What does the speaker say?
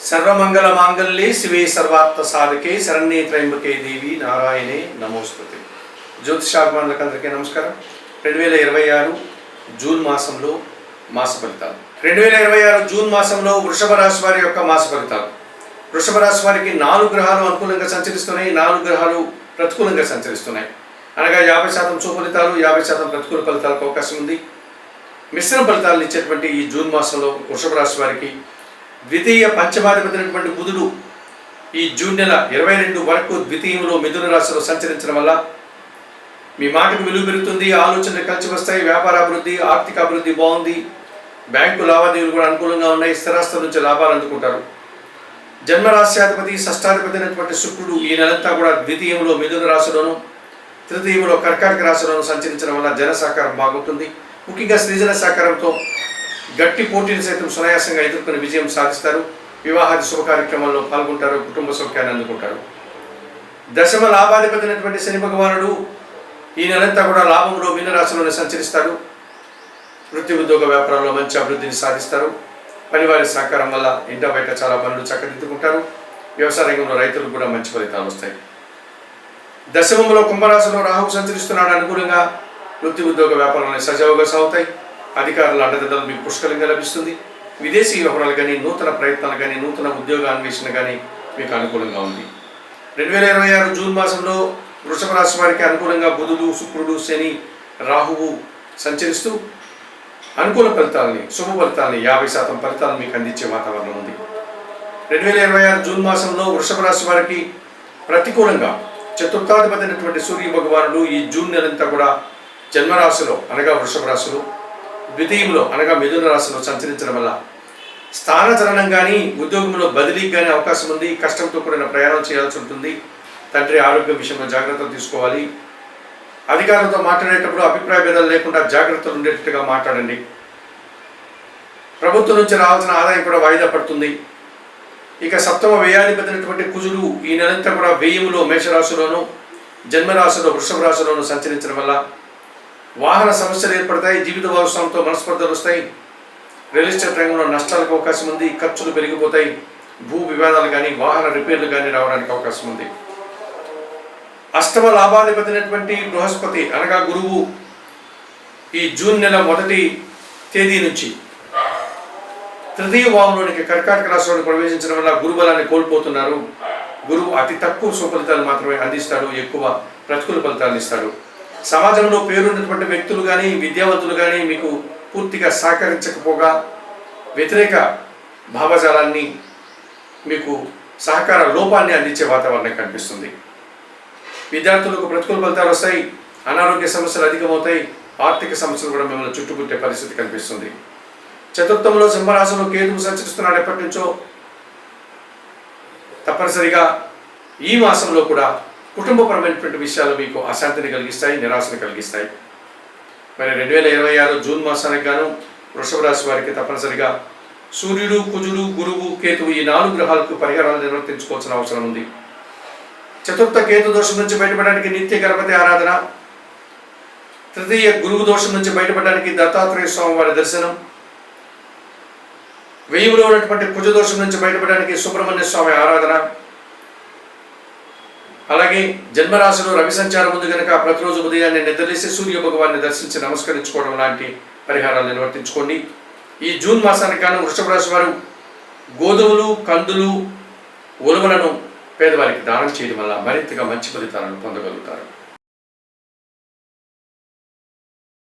సర్వమంగళ మాంగళ్యే శివే సర్వార్థ సాధకే శరణ్యే త్రయంబకే దేవి నారాయణే నమోస్తుతే. జ్యోతిషాభిమానులకందరికీ నమస్కారం. 2026 జూన్ మాసంలో మాస ఫలితాలు. 2026 జూన్ మాసంలో వృషభ రాశి వారి యొక్క మాస ఫలితాలు. వృషభ రాశి వారికి 4 గ్రహాలు అనుకూలంగా సంచరిస్తున్నాయి, 4 గ్రహాలు ప్రతికూలంగా సంచరిస్తున్నాయి. అనగా 50% సుఫలితాలు, 50% ప్రతికూల ఫలితాలకు అవకాశం ఉంది. మిశ్రమ ఫలితాలను ఇచ్చేటువంటి ఈ జూన్ మాసంలో వృషభ రాశి వారికి ద్వితీయ పంచమాధిపతి బుధుడు ఈ జూన్ నెల 22 వరకు ద్వితీయంలో మిథున రాశిలో సంచరించడం వల్ల మీ మాటకు విలువ పెరుగుతుంది, ఆలోచనలు కలిసి వస్తాయి, వ్యాపార అభివృద్ధి, ఆర్థిక అభివృద్ధి బాగుంది, బ్యాంకు లావాదేవీలు కూడా అనుకూలంగా ఉన్నాయి, స్థిరాస్తుల నుంచి లాభాలు అందుకుంటారు. జన్మరాశ్యాధిపతి షష్టాధిపతి అయినటువంటి శుక్రుడు ఈ నెలంతా కూడా ద్వితీయంలో మిథున రాశిలోను, తృతీయంలో కర్కాటక రాశిలోను సంచరించడం వల్ల జన సహకారం బాగుంటుంది. ముఖ్యంగా స్త్రీజన సహకారంతో గట్టి పోటీలు సైతం సునాయాసంగా ఎదుర్కొని విజయం సాధిస్తారు. వివాహాది శుభ కార్యక్రమాల్లో పాల్గొంటారు, కుటుంబ సౌఖ్యాన్ని అందుకుంటారు. దశమ లాభాధిపతి అయినటువంటి శని భగవానుడు ఈ నెలంతా కూడా లాభంలో మీనరాశిలోనే సంచరిస్తాడు. వృత్తి ఉద్యోగ వ్యాపారంలో మంచి అభివృద్ధిని సాధిస్తారు. పనివారి సహకారం వల్ల ఇంట బయట చాలా పనులు చక్కదిద్దుకుంటారు. వ్యవసాయ రంగంలో రైతులకు కూడా మంచి ఫలితాలు వస్తాయి. దశమంలో కుంభరాశిలో రాహువు సంచరిస్తున్నాడు. అనుకూలంగా వృత్తి ఉద్యోగ వ్యాపారంలో సజావుగా సాగుతాయి. అధికారుల అండదండలు మీకు పుష్కలంగా లభిస్తుంది. విదేశీ వ్యవహారాలు కానీ, నూతన ప్రయత్నాలు కానీ, నూతన ఉద్యోగ అన్వేషణ కానీ మీకు అనుకూలంగా ఉంది. 2026 జూన్ మాసంలో వృషభ రాశి వారికి అనుకూలంగా బుధుడు, శుక్రుడు, శని, రాహువు సంచరిస్తూ అనుకూల ఫలితాలని, శుభ ఫలితాలని 50% ఫలితాలను మీకు అందించే వాతావరణం ఉంది. 2026 జూన్ మాసంలో వృషభ రాశి వారికి ప్రతికూలంగా చతుర్థాధిపతి అయినటువంటి సూర్య భగవానుడు ఈ జూన్ నెలంతా కూడా జన్మరాశిలో అనగా వృషభ రాశిలో, ద్వితీయంలో అనగా మిథున రాశిలో సంచరించడం వల్ల స్థానచలనం కానీ, ఉద్యోగంలో బదిలీకి కానీ అవకాశం ఉంది. కష్టంతో కూడిన ప్రయాణం చేయాల్సి ఉంటుంది. తండ్రి ఆరోగ్య విషయంలో జాగ్రత్తలు తీసుకోవాలి. అధికారులతో మాట్లాడేటప్పుడు అభిప్రాయ భేదాలు లేకుండా జాగ్రత్తలు ఉండేటట్టుగా మాట్లాడండి. ప్రభుత్వం నుంచి రావాల్సిన ఆదాయం కూడా వాయిదా పడుతుంది. ఇక సప్తమ వ్యయాధిపతి అయినటువంటి కుజుడు ఈ నెలంతా కూడా వ్యయములో మేషరాశిలోను, జన్మరాశిలో వృషభ రాశిలోను సంచరించడం వల్ల వాహన సమస్యలు ఏర్పడతాయి. జీవిత భాగస్వామితో మనస్పర్ధలు వస్తాయి. రియల్ ఎస్టేట్ రంగంలో నష్టాలకు అవకాశం ఉంది. ఖర్చులు పెరిగిపోతాయి. భూ వివాదాలు కానీ, వాహన రిపేర్లు కానీ రావడానికి అవకాశం ఉంది. అష్టమ లాభాధిపతి అయినటువంటి బృహస్పతి అనగా గురువు ఈ జూన్ నెల 1వ తేదీ నుంచి తృతీయ భావంలోనికి కర్కాటక రాశిలోకి ప్రవేశించడం వల్ల గురుబలాన్ని కోల్పోతున్నారు. గురువు అతి తక్కువ సుఫలితాలు మాత్రమే అందిస్తాడు, ఎక్కువ ప్రతికూల ఫలితాలు ఇస్తాడు. సమాజంలో పేరున్నటువంటి వ్యక్తులు కానీ, విద్యావంతులు కానీ మీకు పూర్తిగా సహకరించకపోగా వ్యతిరేక భావజాలాన్ని, మీకు సహకార లోపాన్ని అందించే వాతావరణం కనిపిస్తుంది. విద్యార్థులకు ప్రతికూల ఫలితాలు వస్తాయి. అనారోగ్య సమస్యలు అధికమవుతాయి. ఆర్థిక సమస్యలు కూడా మిమ్మల్ని చుట్టుముట్టే పరిస్థితి కనిపిస్తుంది. చతుర్థంలో సింహరాశిలో కేతువు సంచరిస్తున్నాడు ఎప్పటి నుంచో. తప్పనిసరిగా ఈ మాసంలో కూడా కుటుంబపరమైనటువంటి విషయాలు మీకు అశాంతిని కలిగిస్తాయి, నిరాశను కలిగిస్తాయి. మరి 2026 జూన్ మాసానికి గాను వృషభ రాశి వారికి తప్పనిసరిగా సూర్యుడు, కుజుడు, గురువు, కేతువు ఈ 4 గ్రహాలకు పరిహారాలు నిర్వర్తించుకోవాల్సిన అవసరం ఉంది. చతుర్థ కేతు దోషం నుంచి బయటపడడానికి నిత్య గణపతి ఆరాధన, తృతీయ గురువు దోషం నుంచి బయటపడడానికి దత్తాత్రేయ స్వామి వారి దర్శనం, వ్యయంలో ఉన్నటువంటి కుజ దోషం నుంచి బయటపడడానికి సుబ్రహ్మణ్య స్వామి ఆరాధన, అలాగే జన్మరాశిలో రవి సంచారం ఉంది కనుక ప్రతిరోజు ఉదయాన్నే నిద్రలేసి సూర్య భగవాన్ని దర్శించి నమస్కరించుకోవడం లాంటి పరిహారాలు నిర్వర్తించుకోండి. ఈ జూన్ మాసానికి గాను వృషభ రాశి వారు గోధుమలు, కందులు, ఉలవలను పేదవారికి దానం చేయడం వల్ల మరింతగా మంచి ఫలితాలను పొందగలుగుతారు.